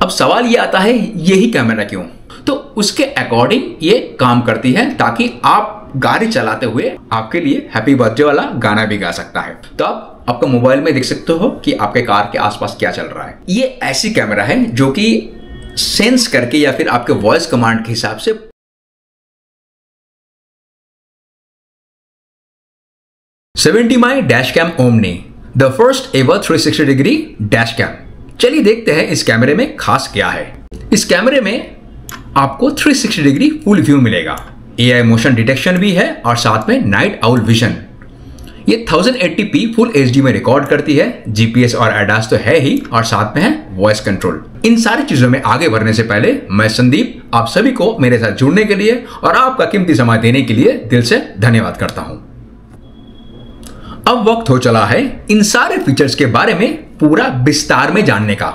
अब सवाल ये आता है यही कैमरा क्यों? तो उसके अकॉर्डिंग ये काम करती है ताकि आप गाड़ी चलाते हुए आपके लिए हैप्पी बर्थडे वाला गाना भी गा सकता है। तो आप आपका मोबाइल में देख सकते हो कि आपके कार के आसपास क्या चल रहा है। ये ऐसी कैमरा है जो कि सेंस करके या फिर आपके वॉइस कमांड के हिसाब से 70 mai dash cam Omni, the first ever 360 degree dash cam. चलिए देखते हैं इस कैमरे में खास क्या है। इस कैमरे में आपको 360 डिग्री फुल व्यू मिलेगा, AI मोशन डिटेक्शन भी है और साथ में नाइट आउल विजन। ये 1080p फुल HD में रिकॉर्ड करती है, GPS और ADAS तो है ही और साथ में है वॉइस कंट्रोल। इन सारी चीजों में आगे बढ़ने से पहले मैं संदीप आप सभी को मेरे साथ जुड़ने के लिए और आपका कीमती समय देने के लिए दिल से धन्यवाद करता हूं। अब वक्त हो चला है इन सारे फीचर्स के बारे में पूरा विस्तार में जानने का।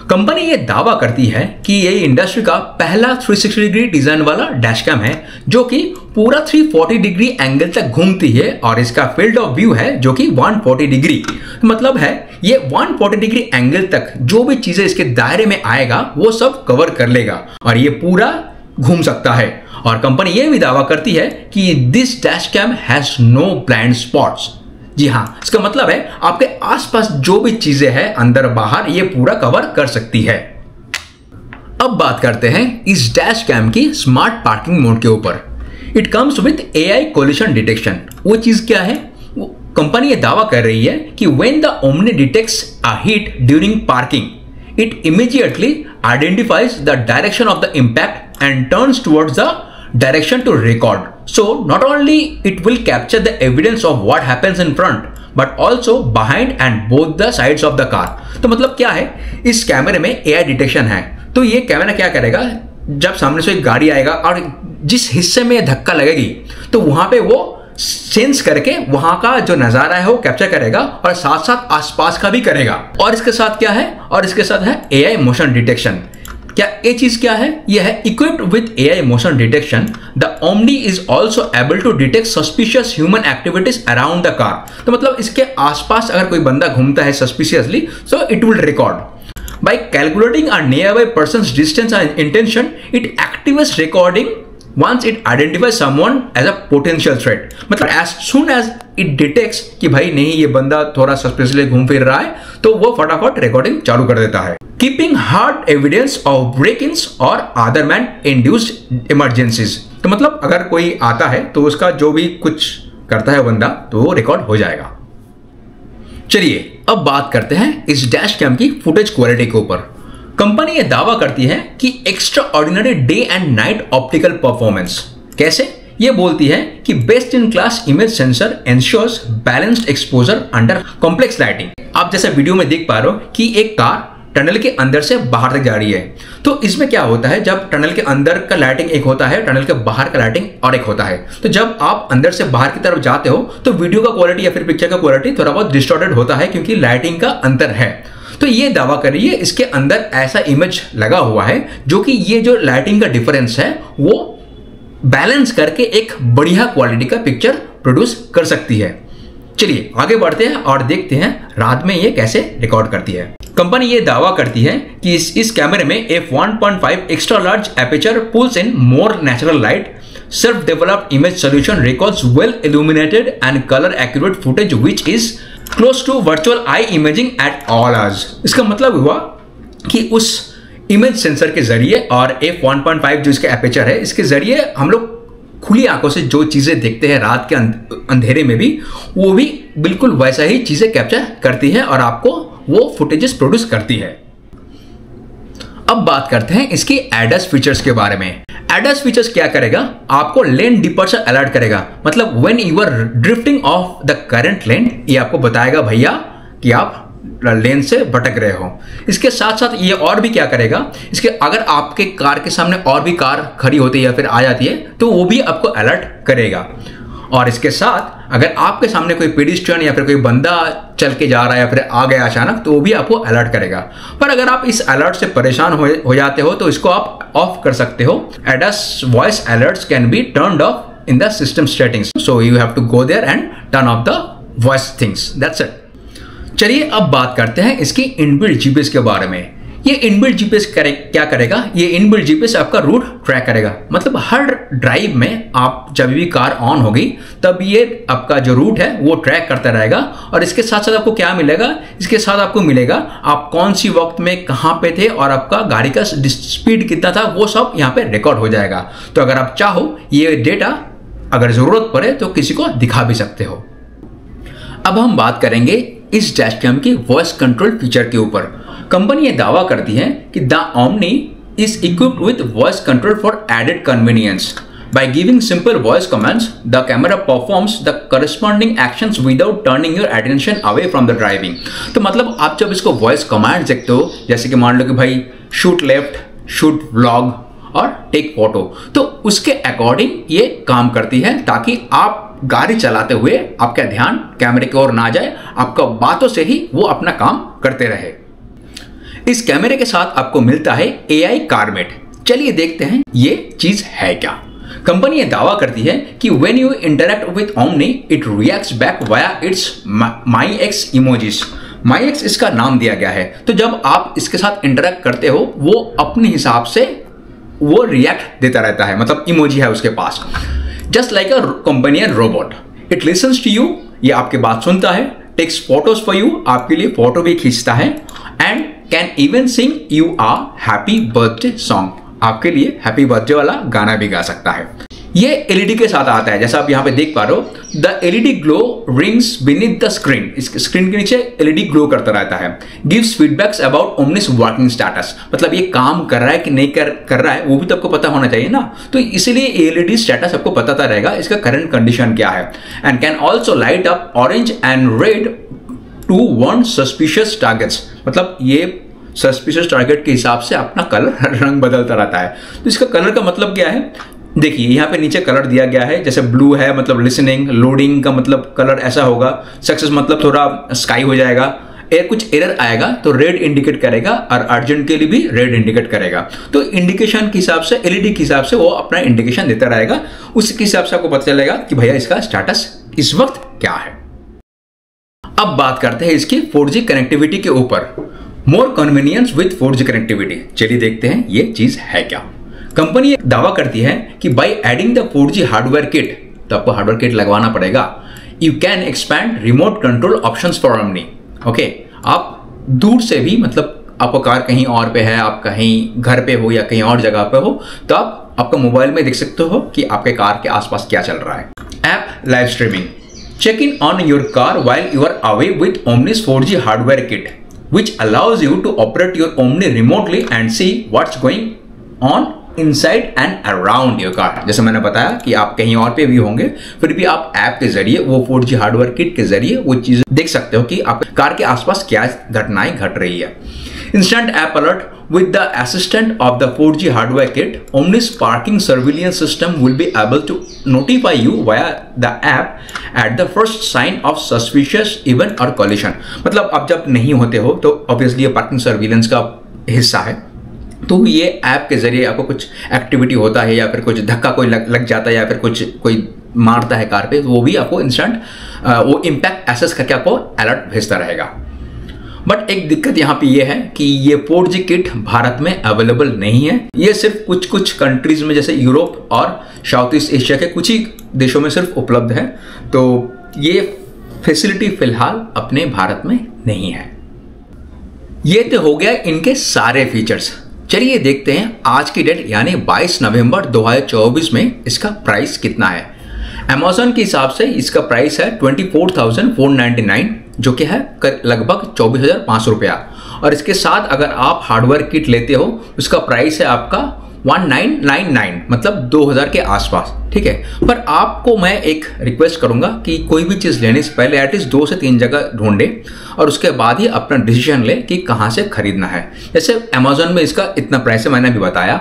कंपनी ये दावा करती है कि ये इंडस्ट्री का पहला 360 डिग्री डिजाइन वाला डैश कैम है जो कि पूरा 340 डिग्री एंगल तक घूमती है और इसका फील्ड ऑफ व्यू है जो कि 140 डिग्री। मतलब है ये 140 डिग्री एंगल तक जो भी चीजें इसके दायरे में आएगा वो सब कवर कर लेगा और ये पूरा घूम सकता है। और कंपनी ये भी दावा करती है कि this dash cam has no blind spots. जी हाँ, इसका मतलब है आपके आसपास जो भी चीजें हैं अंदर बाहर ये पूरा कवर कर सकती है। अब बात करते हैं इस डैश कैम की स्मार्ट पार्किंग मोड के ऊपर। It comes with AI collision detection. वो चीज क्या है? कंपनी ये दावा कर रही है कि when the omni detects a hit during parking it immediately identifies the direction of the impact and turns towards the direction to record. So not only it will capture the evidence of what happens in front but also behind and both the sides of the car. तो मतलब क्या है, इस कैमरे में AI detection है। तो ये कैमरा क्या करेगा, जब सामने से एक गाड़ी आएगा और जिस हिस्से में धक्का लगेगी तो वहां पे वो सेंस करके वहां का जो नजारा है वो कैप्चर करेगा और साथ साथ आसपास का भी करेगा। और इसके साथ क्या है, और इसके साथ है AI मोशन डिटेक्शन। क्या ये चीज क्या है? यह है equipped with AI motion detection the Omni is also able to detect suspicious human activities around the car. तो मतलब इसके आसपास अगर कोई बंदा घूमता है suspiciously so it will record. By calculating a nearby person's distance and intention it activates recording once it identifies someone as a potential threat। मतलब as soon as it detects कि भाई नहीं ये बंदा थोड़ा सस्पिशियसली घूम फिर रहा है तो वो फटाफट रिकॉर्डिंग चालू कर देता है। कीपिंग हार्ड एविडेंस ऑफ ब्रेक-इन्स और अदर मैन इंड्यूस्ड इमरजेंसीज। तो मतलब अगर कोई आता है तो उसका जो भी कुछ करता है बंदा तो वो रिकॉर्ड हो जाएगा। चलिए अब बात करते हैं इस डैश कैम की फुटेज क्वालिटी के ऊपर। कंपनी ये दावा करती है कि extra ordinary day and night optical performance. कैसे? ये बोलती है कि best in class image sensor ensures balanced exposure under complex lighting. आप जैसा वीडियो में देख पा रहे हो कि एक कार टनल के अंदर से बाहर तक जा रही है। तो इसमें क्या होता है, जब टनल के अंदर का लाइटिंग एक होता है, टनल के बाहर का लाइटिंग और एक होता है। तो जब आप अंदर से बाहर की तरफ जाते हो तो वीडियो का क्वालिटी या फिर पिक्चर का क्वालिटी थोड़ा बहुत डिस्टॉर्टेड होता है क्योंकि लाइटिंग का अंतर है। तो ये दावा कर रही है इसके अंदर ऐसा इमेज लगा हुआ है जो कि ये जो लाइटिंग का डिफरेंस है वो बैलेंस करके एक बढ़िया क्वालिटी का पिक्चर प्रोड्यूस कर सकती है। चलिए आगे बढ़ते हैं और देखते हैं रात में ये कैसे रिकॉर्ड करती है। कंपनी ये दावा करती है कि इस कैमरे में f1.5 extra large aperture pulls in more natural light. Self developed image solution records well illuminated and colour accurate footage which is close to virtual eye imaging at all hours. इसका मतलब हुआ कि उस इमेज सेंसर के जरिए और f1.5 जो इसका एपर्चर है इसके जरिए हम लोग खुली आंखों से जो चीजें देखते हैं रात के अंधेरे में भी वो भी बिल्कुल वैसा ही चीजें कैप्चर करती है और आपको वो फुटेजेस प्रोड्यूस करती है। अब बात करते हैं इसकी ADAS फीचर्स के बारे में। ADAS फीचर्स क्या करेगा, आपको लेन डिपर्चर अलर्ट करेगा। मतलब when you are drifting off the current lane ये आपको बताएगा भैया कि आप लेन से भटक रहे हो। इसके साथ साथ ये और भी क्या करेगा, इसके अगर आपके कार के सामने और भी कार खड़ी होती है या फिर आ जाती है तो वो भी आपको अलर्ट करेगा। और इसके साथ अगर आपके सामने कोई पेडिस्ट्रियन या फिर कोई बंदा चल के जा रहा है या फिर आ गया अचानक तो वो भी आपको अलर्ट करेगा। पर अगर आप इस अलर्ट से परेशान हो जाते हो तो इसको आप ऑफ कर सकते हो। ADAS voice alerts can be turned off in the system settings, so you have to go there and turn off the voice things. That's it. चलिए अब बात करते हैं इसकी इनबिल्ट जीपीएस के बारे में। ये इनबिल्ट जीपीएस क्या करेगा, ये इनबिल्ट जीपीएस आपका रूट ट्रैक करेगा। मतलब हर ड्राइव में आप जब भी कार ऑन होगी तब ये आपका जो रूट है वो ट्रैक करता रहेगा। और इसके साथ साथ आपको क्या मिलेगा, इसके साथ आपको मिलेगा आप कौन सी वक्त में कहां पे थे और आपका गाड़ी का स्पीड कितना था, वो सब यहाँ पे रिकॉर्ड हो जाएगा। तो अगर आप चाहो ये डेटा अगर जरूरत पड़े तो किसी को दिखा भी सकते हो। अब हम बात करेंगे इस डैशकैम की वॉइस कंट्रोल फीचर के ऊपर। कंपनी ये दावा करती है कि the Omni is equipped with voice control for added convenience. By giving simple voice commands the camera performs the corresponding actions without turning your attention away from the driving. तो मतलब आप जब इसको वॉइस कमांड देखते हो, जैसे कि मान लो कि भाई शूट लेफ्ट, शूट व्लॉग और टेक फोटो, तो उसके अकॉर्डिंग ये काम करती है ताकि आप गाड़ी चलाते हुए आपका ध्यान कैमरे की ओर ना जाए, आपका बातों से ही वो अपना काम करते रहे। इस कैमरे के साथ आपको मिलता है AI कारमेट। चलिए देखते हैं ये चीज है क्या। कंपनी ये दावा करती है कि when you interact with omni it reacts back via it's MyX emojis. MyX इसका नाम दिया गया है। तो जब आप इसके साथ इंटरैक्ट करते हो वो अपने हिसाब से वो रिएक्ट देता रहता है, मतलब इमोजी है उसके पास। Just like a companion robot, it listens to you, ये आपकी बात सुनता है, टेक्स फोटोज फॉर यू, आपके लिए फोटो भी खींचता है, and can even sing you a happy birthday song, आपके लिए हैप्पी बर्थडे वाला गाना भी गा सकता है। ये एलईडी के साथ आता है, जैसा आप यहाँ पे देख पा रहे हो, the LED glow rings beneath the screen, इस स्क्रीन के नीचे एलईडी ग्लो करता रहता है। Gives feedbacks about Omni's working status, मतलब ये काम कर रहा है कि नहीं कर रहा है वो भी तो आपको पता होना चाहिए ना। तो इसलिए एलईडी स्टेटस आपको बताता रहेगा इसका करंट कंडीशन क्या है। And can also light up orange and red to warn suspicious targets, मतलब ये सस्पिशियस टारगेट के हिसाब से अपना कलर रंग बदलता रहता है। तो इसका कलर का मतलब क्या है, देखिए यहाँ पे नीचे कलर दिया गया है, जैसे ब्लू है मतलब लिसनिंग, लोडिंग का मतलब कलर ऐसा होगा, सक्सेस मतलब थोड़ा स्काई हो जाएगा, कुछ एरर आएगा तो रेड इंडिकेट करेगा और अर्जेंट के लिए भी रेड इंडिकेट करेगा। तो इंडिकेशन के हिसाब से एलईडी के हिसाब से वो अपना इंडिकेशन देता रहेगा, उसके हिसाब से आपको पता चलेगा कि भैया इसका स्टेटस इस वक्त क्या है। अब बात करते हैं इसकी 4G कनेक्टिविटी के ऊपर। मोर कन्वीनियंस विद 4G कनेक्टिविटी, चलिए देखते हैं ये चीज है क्या। कंपनी दावा करती है कि by adding the 4G hardware kit, तो आपको हार्डवेयर किट लगवाना पड़ेगा, you can expand remote control options for omni. Okay, आप दूर से भी, मतलब आपका कार कहीं और पे है, आप कहीं घर पे हो या कहीं और जगह पे हो, तो आप आपका मोबाइल में देख सकते हो कि आपके कार के आसपास क्या चल रहा है। App live streaming, check in on your car while you are away with Omni's 4G hardware kit which allows you to operate your Omni remotely and see what's going on inside and around your car। जैसे मैंने बताया कि आप कहीं और पे भी होंगे, फिर भी आप ऐप के जरिए वो 4G हार्डवेयर किट के जरिए वो चीजें देख सकते हो कि आप कार के आसपास क्या घटनाएं घट रही है। Instant app alert with the assistant of the 4G hardware kit, Omni's parking surveillance system will be able to notify you via the app at the first sign of suspicious event or collision। मतलब आप जब नहीं होते हो तो obviously ये parking surveillance का हिस्सा है, तो ये ऐप के जरिए आपको कुछ एक्टिविटी होता है या फिर कुछ धक्का कोई लग जाता है या फिर कुछ कोई मारता है कार पे, तो वो भी आपको इंस्टेंट वो इम्पैक्ट एसेस करके आपको अलर्ट भेजता रहेगा। बट एक दिक्कत यहाँ पे ये है कि ये 4G किट भारत में अवेलेबल नहीं है, ये सिर्फ कुछ कंट्रीज में जैसे यूरोप और साउथ ईस्ट एशिया के कुछ ही देशों में सिर्फ उपलब्ध है। तो ये फैसिलिटी फिलहाल अपने भारत में नहीं है। ये तो हो गया इनके सारे फीचर्स। चलिए देखते हैं आज की डेट यानी 22 नवंबर 2024 में इसका प्राइस कितना है। Amazon के हिसाब से इसका प्राइस है 24,499, जो कि है लगभग 24,500 रुपया। और इसके साथ अगर आप हार्डवेयर किट लेते हो उसका प्राइस है आपका 1999, मतलब 2000 के आसपास, ठीक है। पर आपको मैं एक रिक्वेस्ट करूंगा कि कोई भी चीज़ लेने से पहले एटलीस्ट 2 से 3 जगह ढूंढे और उसके बाद ही अपना डिसीजन ले कि कहाँ से खरीदना है। जैसे अमेजोन में इसका इतना प्राइस है, मैंने अभी बताया।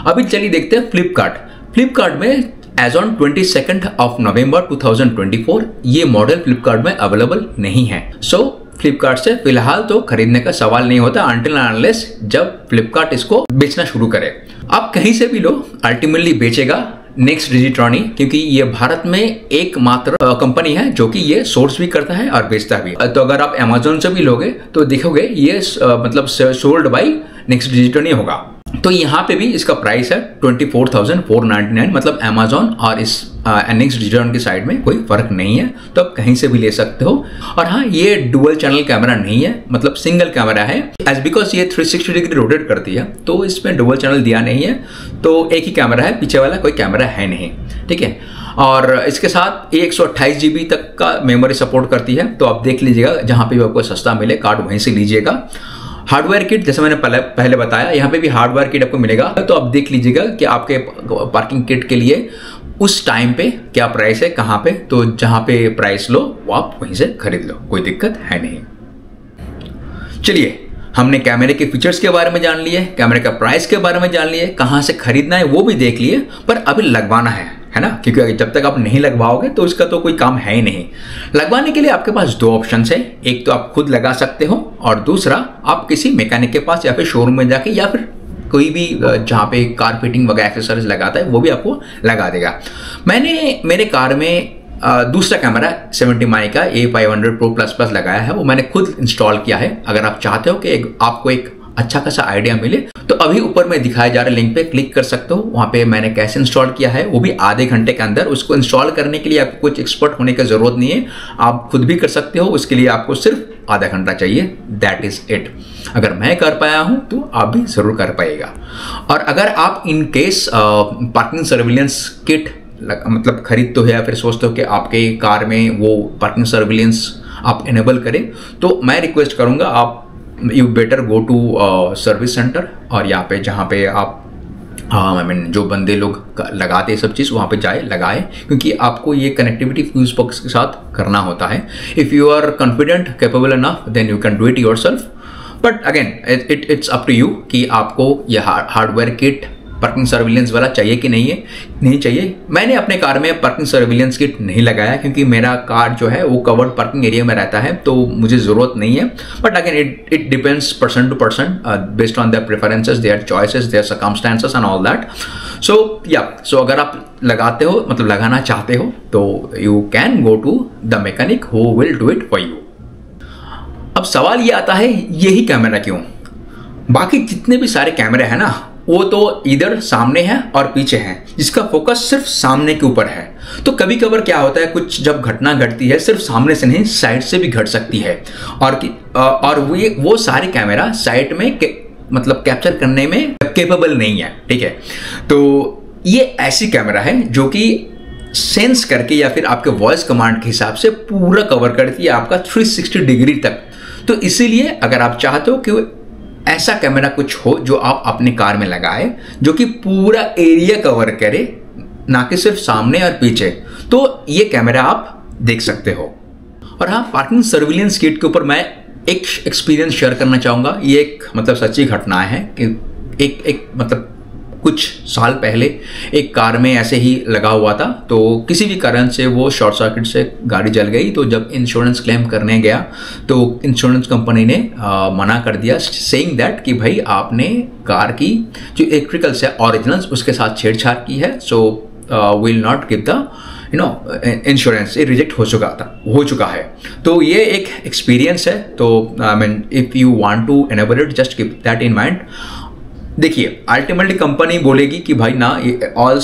अभी चलिए देखते हैं फ्लिपकार्ट में एज ऑन 22 ऑफ नवंबर 2024 ये मॉडल फ्लिपकार्ट में अवेलेबल नहीं है। सो फ्लिपकार्ट से फिलहाल तो खरीदने का सवाल नहीं होता अनटिल अनलेस जब फ्लिपकार्ट इसको बेचना शुरू करे। आप कहीं से भी लो, अल्टीमेटली बेचेगा नेक्स्ट डिजिट्रॉनी, क्योंकि ये भारत में एकमात्र कंपनी है जो कि ये सोर्स भी करता है और बेचता भी। तो अगर आप Amazon से भी लोगे तो देखोगे ये मतलब सोल्ड बाय नेक्स्ट डिजिट्रॉनी होगा। तो यहाँ पे भी इसका प्राइस है 24,499, मतलब Amazon और इस नेक्स्ट डिजिट्रॉनी की साइड में कोई फर्क नहीं है, तो आप कहीं से भी ले सकते हो। और हाँ, ये डुअल चैनल कैमरा नहीं है, मतलब सिंगल कैमरा है। एज बिकॉज ये 360 डिग्री रोटेट करती है तो इसमें डुअल चैनल दिया नहीं है, तो एक ही कैमरा है, पीछे वाला कोई कैमरा है नहीं, ठीक है। और इसके साथ 128 GB तक का मेमोरी सपोर्ट करती है, तो आप देख लीजिएगा जहाँ पे भी आपको सस्ता मिले कार्ड वहीं से लीजिएगा। हार्डवेयर किट जैसे मैंने पहले बताया, यहाँ पे भी हार्डवेयर किट आपको मिलेगा, तो आप देख लीजिएगा कि आपके पार्किंग किट के लिए उस टाइम पे क्या प्राइस है, कहाँ पे, तो जहाँ पे प्राइस लो वो आप वहीं से खरीद लो, कोई दिक्कत है नहीं। चलिए, हमने कैमरे के फीचर्स के बारे में जान लिए, कैमरे का प्राइस के बारे में जान लिए, कहाँ से खरीदना है वो भी देख लिए, पर अभी लगवाना है ना, क्योंकि जब तक आप नहीं लगवाओगे तो इसका तो कोई काम है ही नहीं। लगवाने के लिए आपके पास दो ऑप्शन है, एक तो आप खुद लगा सकते हो और दूसरा आप किसी मैकेनिक के पास या फिर शोरूम में जाके या फिर कोई भी जहाँ पे कार फिटिंग वगैरह एक्सेसरीज लगाता है वो भी आपको लगा देगा। मैंने मेरे कार में दूसरा कैमरा 70mm का A500 Pro Plus लगाया है, वो मैंने खुद इंस्टॉल किया है। अगर आप चाहते हो कि आपको एक अच्छा खासा आइडिया मिले तो अभी ऊपर में दिखाए जा रहे लिंक पे क्लिक कर सकते हो, वहां पे मैंने कैसे इंस्टॉल किया है, वो भी आधे घंटे के अंदर। उसको इंस्टॉल करने के लिए आपको कुछ एक्सपर्ट होने की जरूरत नहीं है, आप खुद भी कर सकते हो, उसके लिए आपको सिर्फ आधा घंटा चाहिए, दैट इज इट। अगर मैं कर पाया हूं तो आप भी जरूर कर पाएगा। और अगर आप in case parking surveillance kit मतलब खरीदते हो या फिर सोचते हो कि आपके कार में वो पार्किंग सर्विलेंस आप इनेबल करें, तो मैं रिक्वेस्ट करूंगा आप you better go to service centre, और यहाँ पे जहाँ पे आप जो बंदे लोग लगाते हैं सब चीज़ वहाँ पे जाए लगाए, क्योंकि आपको ये कनेक्टिविटी फ्यूज बॉक्स के साथ करना होता है। If you are confident capable enough then you can do it yourself, but again it's up to you कि आपको यह हार्डवेयर किट पार्किंग सर्विलेंस वाला चाहिए कि नहीं चाहिए। मैंने अपने कार में पार्किंग सर्विलेंस किट नहीं लगाया क्योंकि मेरा कार जो है वो कवर्ड पार्किंग एरिया में रहता है, तो मुझे ज़रूरत नहीं है। But again it depends person to person based on their preferences, their choices, their circumstances and all that. So अगर आप लगाते हो मतलब लगाना चाहते हो तो you can go to the mechanic who will do it for you. अब सवाल ये आता है यही कैमरा क्यों? बाकी जितने भी सारे कैमरे हैं ना वो तो इधर सामने है और पीछे है, जिसका फोकस सिर्फ सामने के ऊपर है। तो कभी कभार क्या होता है, कुछ जब घटना घटती है सिर्फ सामने से नहीं साइड से भी घट सकती है, और वो सारे कैमरा साइड में मतलब कैप्चर करने में कैपेबल नहीं है, ठीक है। तो ये ऐसी कैमरा है जो कि सेंस करके या फिर आपके वॉइस कमांड के हिसाब से पूरा कवर करती है आपका 360 डिग्री तक। तो इसीलिए अगर आप चाहते हो कि ऐसा कैमरा कुछ हो जो आप अपने कार में लगाए जो कि पूरा एरिया कवर करे, ना कि सिर्फ सामने और पीछे, तो ये कैमरा आप देख सकते हो। और हाँ, पार्किंग सर्विलेंस किट के ऊपर मैं एक एक्सपीरियंस शेयर करना चाहूँगा। ये एक मतलब सच्ची घटना है कि एक मतलब कुछ साल पहले एक कार में ऐसे ही लगा हुआ था, तो किसी भी कारण से वो शॉर्ट सर्किट से गाड़ी जल गई। तो जब इंश्योरेंस क्लेम करने गया तो इंश्योरेंस कंपनी ने मना कर दिया, सेइंग दैट कि भाई आपने कार की जो इलेक्ट्रिकल्स है ओरिजिनल्स उसके साथ छेड़छाड़ की है, so will not give the insurance. ये रिजेक्ट हो चुका है। तो ये एक एक्सपीरियंस है। तो I mean if you want to enable it just keep that in mind. देखिए, अल्टीमेटली कंपनी बोलेगी कि भाई ना ये ऑल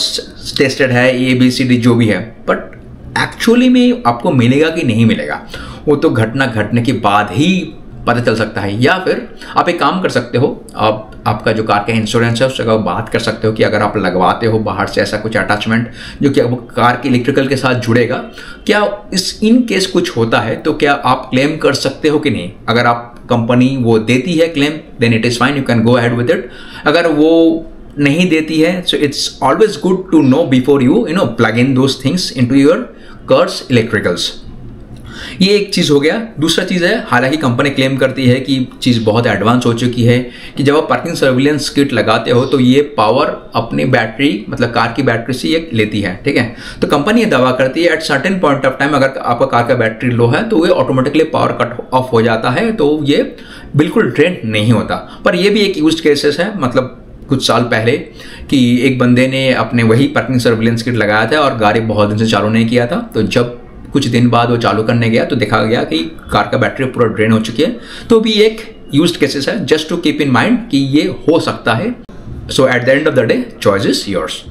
टेस्टेड है, ABCD जो भी है, बट एक्चुअली में आपको मिलेगा कि नहीं मिलेगा वो तो घटना घटने के बाद ही पता चल सकता है। या फिर आप एक काम कर सकते हो, आपका जो कार का इंश्योरेंस है उस जगह बात कर सकते हो कि अगर आप लगवाते हो बाहर से ऐसा कुछ अटैचमेंट जो कि वो कार के इलेक्ट्रिकल के साथ जुड़ेगा, क्या इन केस कुछ होता है तो क्या आप क्लेम कर सकते हो कि नहीं। अगर आप कंपनी वो देती है claim then it is fine, you can go ahead with it. अगर वो नहीं देती है so it's always good to know before you plug in those things into your car's electricals. ये एक चीज़ हो गया। दूसरा चीज़ है, हालांकि कंपनी क्लेम करती है कि चीज़ बहुत एडवांस हो चुकी है कि जब आप पार्किंग सर्विलेंस किट लगाते हो तो ये पावर अपनी बैटरी मतलब कार की बैटरी से ये लेती है, ठीक है। तो कंपनी ये दावा करती है at certain point of time अगर आपका कार का बैटरी लो है तो ये ऑटोमेटिकली पावर कट ऑफ हो जाता है, तो ये बिल्कुल ड्रेन नहीं होता। पर ये भी एक यूज केसेस है, मतलब कुछ साल पहले कि एक बंदे ने अपने वही पार्किंग सर्विलेंस किट लगाया था और गाड़ी बहुत दिन से चालू नहीं किया था। तो जब कुछ दिन बाद वो चालू करने गया तो देखा गया कि कार का बैटरी पूरा ड्रेन हो चुकी है। तो भी एक यूज्ड केसेस है, just to keep in mind कि ये हो सकता है। So at the end of the day choice is yours.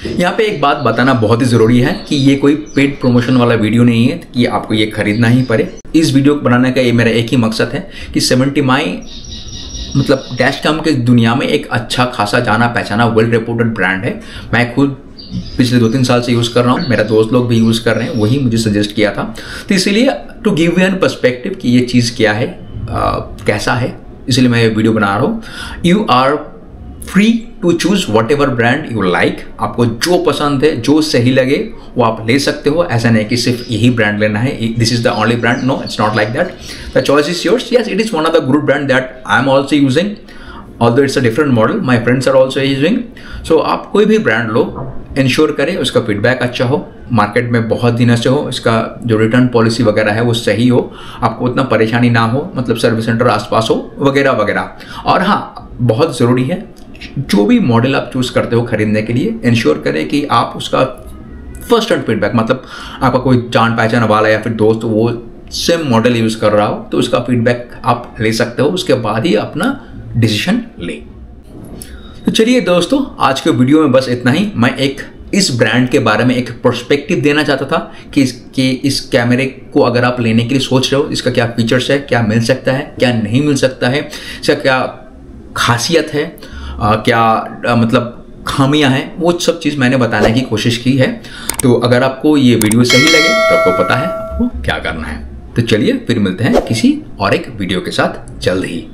यहाँ पे एक बात बताना बहुत ही ज़रूरी है कि ये कोई पेड प्रमोशन वाला वीडियो नहीं है कि आपको ये खरीदना ही पड़े। इस वीडियो को बनाने का ये मेरा एक ही मकसद है कि 70 माई मतलब डैश कैम के दुनिया में एक अच्छा खासा जाना पहचाना वेल रिपोर्टेड ब्रांड है। मैं खुद पिछले 2-3 साल से यूज़ कर रहा हूँ, मेरा दोस्त लोग भी यूज़ कर रहे हैं, वही मुझे सजेस्ट किया था। तो इसीलिए to give you an perspective कि ये चीज़ क्या है, कैसा है, इसलिए मैं ये वीडियो बना रहा हूँ। You are free to choose whatever brand you like. आपको जो पसंद है, जो सही लगे वो आप ले सकते हो। ऐसा नहीं कि सिर्फ यही ब्रांड लेना है, this is the only brand, no it's not like that. The choice is yours. Yes, it is one of the good brand that I am also using, although it's a different model, my friends are also using। so आप कोई भी brand लो, ensure करें उसका feedback अच्छा हो, market में बहुत दिनों से हो, इसका जो रिटर्न पॉलिसी वगैरह है वो सही हो, आपको उतना परेशानी ना हो, मतलब सर्विस सेंटर आसपास हो वगैरह वगैरह। और हाँ, बहुत ज़रूरी है जो भी मॉडल आप चूज़ करते हो खरीदने के लिए, इंश्योर करें कि आप उसका फर्स्ट हैंड फीडबैक, मतलब आपका कोई जान पहचान वाला या फिर दोस्त वो सेम मॉडल यूज़ कर रहा हो तो उसका फीडबैक आप ले सकते हो, उसके बाद ही अपना डिसीजन ले। तो चलिए दोस्तों, आज के वीडियो में बस इतना ही। मैं एक इस ब्रांड के बारे में एक पर्सपेक्टिव देना चाहता था कि इस कैमरे को अगर आप लेने के लिए सोच रहे हो, इसका क्या फीचर्स है, क्या मिल सकता है, क्या नहीं मिल सकता है, इसका क्या खासियत है, क्या मतलब खामियां हैं, वो सब चीज़ मैंने बताने की कोशिश की है। तो अगर आपको ये वीडियो सही लगे तो आपको पता है आपको क्या करना है। तो चलिए फिर मिलते हैं किसी और एक वीडियो के साथ जल्द ही।